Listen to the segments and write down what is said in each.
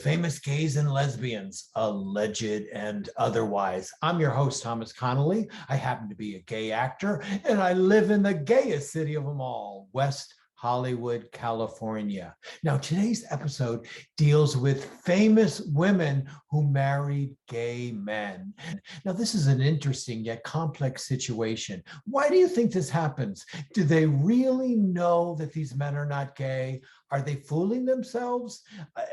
famous gays and lesbians, alleged and otherwise. I'm your host, Thomas Connolly. I happen to be a gay actor, and I live in the gayest city of them all, West Hollywood, California. Now, today's episode deals with famous women who married gay men. Now, this is an interesting yet complex situation. Why do you think this happens? Do they really know that these men are not gay? Are they fooling themselves?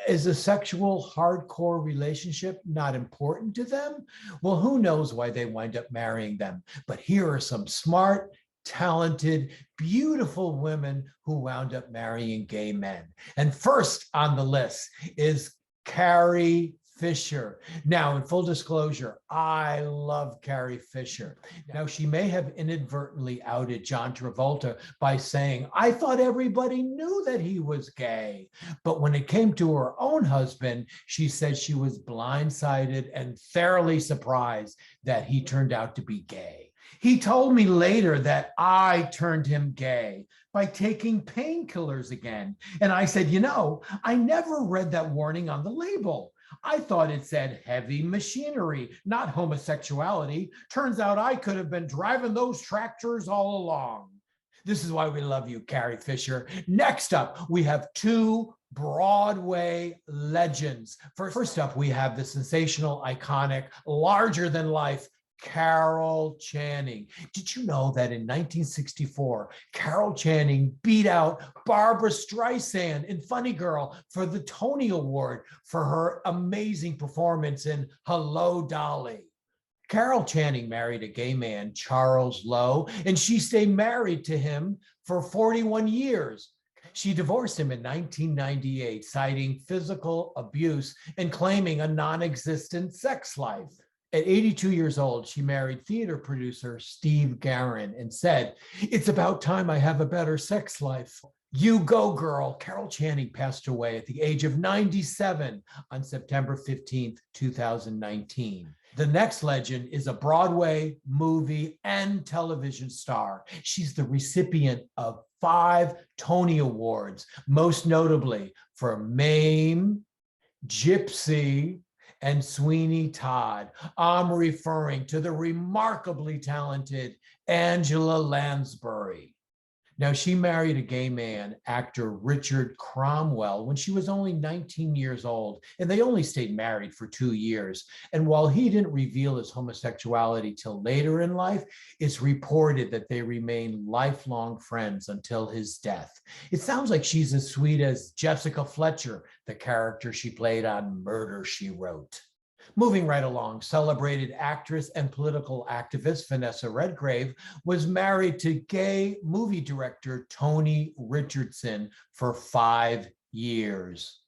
Is a sexual hardcore relationship not important to them? Well, who knows why they wind up marrying them? But here are some smart, talented, beautiful women who wound up marrying gay men. And first on the list is Carrie Fisher. Now, in full disclosure, I love Carrie Fisher. Now, she may have inadvertently outed John Travolta by saying, I thought everybody knew that he was gay. But when it came to her own husband, she said she was blindsided and thoroughly surprised that he turned out to be gay. He told me later that I turned him gay by taking painkillers again. And I said, I never read that warning on the label. I thought it said heavy machinery, not homosexuality. Turns out I could have been driving those tractors all along. This is why we love you, Carrie Fisher. Next up, we have two Broadway legends. First up, we have the sensational, iconic, larger than life Carol Channing. Did you know that in 1964, Carol Channing beat out Barbra Streisand in Funny Girl for the Tony Award for her amazing performance in Hello, Dolly? Carol Channing married a gay man, Charles Lowe, and she stayed married to him for 41 years. She divorced him in 1998, citing physical abuse and claiming a non-existent sex life. At 82 years old, she married theater producer Steve Guerin and said, "It's about time I have a better sex life." You go, girl. Carol Channing passed away at the age of 97 on September 15th, 2019. The next legend is a Broadway, movie, and television star. She's the recipient of 5 Tony Awards, most notably for Mame, Gypsy, and Sweeney Todd. I'm referring to the remarkably talented Angela Lansbury. Now, she married a gay man, actor Richard Cromwell, when she was only 19 years old, and they only stayed married for 2 years. And while he didn't reveal his homosexuality till later in life, it's reported that they remained lifelong friends until his death. It sounds like she's as sweet as Jessica Fletcher, the character she played on Murder, She Wrote. Moving right along, celebrated actress and political activist Vanessa Redgrave was married to gay movie director Tony Richardson for 5 years.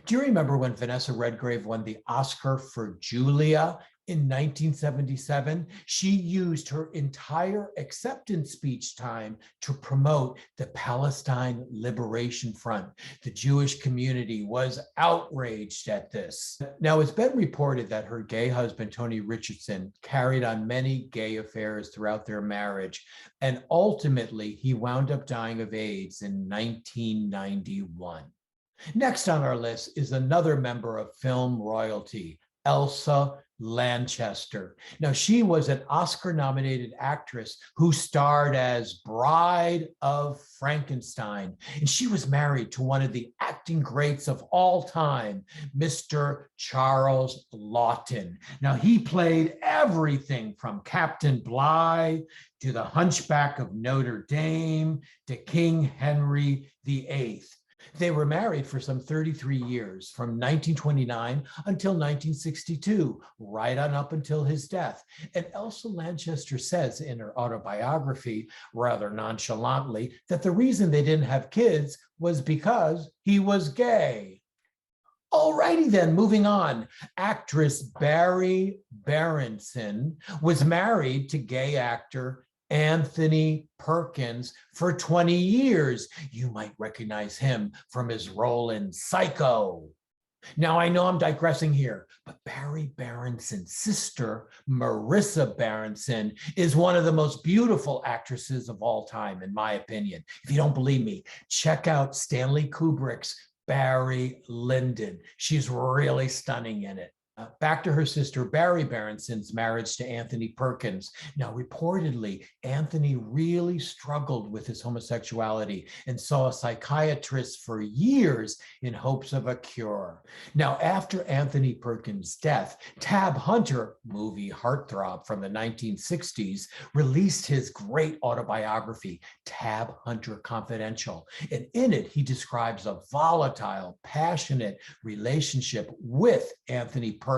Do you remember when Vanessa Redgrave won the Oscar for Julia in 1977? She used her entire acceptance speech time to promote the Palestine Liberation Front. The Jewish community was outraged at this. Now, it's been reported that her gay husband, Tony Richardson, carried on many gay affairs throughout their marriage, and ultimately he wound up dying of AIDS in 1991. Next on our list is another member of film royalty, Elsa Lanchester. Now, she was an Oscar-nominated actress who starred as Bride of Frankenstein, and she was married to one of the acting greats of all time, Mr. Charles Laughton. Now, he played everything from Captain Bligh to the Hunchback of Notre Dame to King Henry VIII. They were married for some 33 years, from 1929 until 1962, right on up until his death. And Elsa Lanchester says in her autobiography, rather nonchalantly, that the reason they didn't have kids was because he was gay. Alrighty then, moving on. Actress Barry Berenson was married to gay actor Anthony Perkins for 20 years. You might recognize him from his role in Psycho. Now, I know I'm digressing here, but Barry Berenson's sister, Marissa Berenson, is one of the most beautiful actresses of all time, in my opinion. If you don't believe me, check out Stanley Kubrick's Barry Lyndon. She's really stunning in it. Back to her sister Barry Berenson's marriage to Anthony Perkins. Now, reportedly, Anthony really struggled with his homosexuality and saw a psychiatrist for years in hopes of a cure. Now, after Anthony Perkins' death, Tab Hunter, movie heartthrob from the 1960s, released his great autobiography, Tab Hunter Confidential. And in it, he describes a volatile, passionate relationship with Anthony Perkins.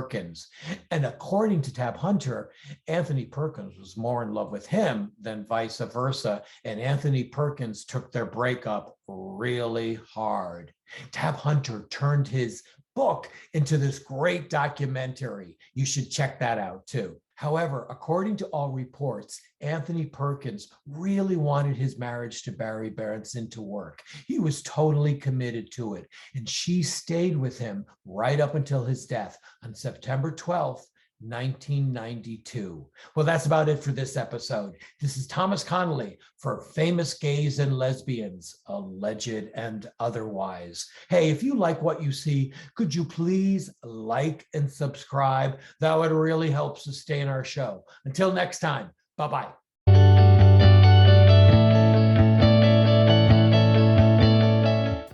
And according to Tab Hunter, Anthony Perkins was more in love with him than vice versa. And Anthony Perkins took their breakup really hard. Tab Hunter turned his book into this great documentary. You should check that out too. However, according to all reports, Anthony Perkins really wanted his marriage to Barry Berenson to work. He was totally committed to it, and she stayed with him right up until his death on September 12th, 1992. Well, that's about it for this episode. This is Thomas Connolly for Famous Gays and Lesbians, Alleged and Otherwise. Hey, if you like what you see, could you please like and subscribe? That would really help sustain our show. Until next time, bye-bye.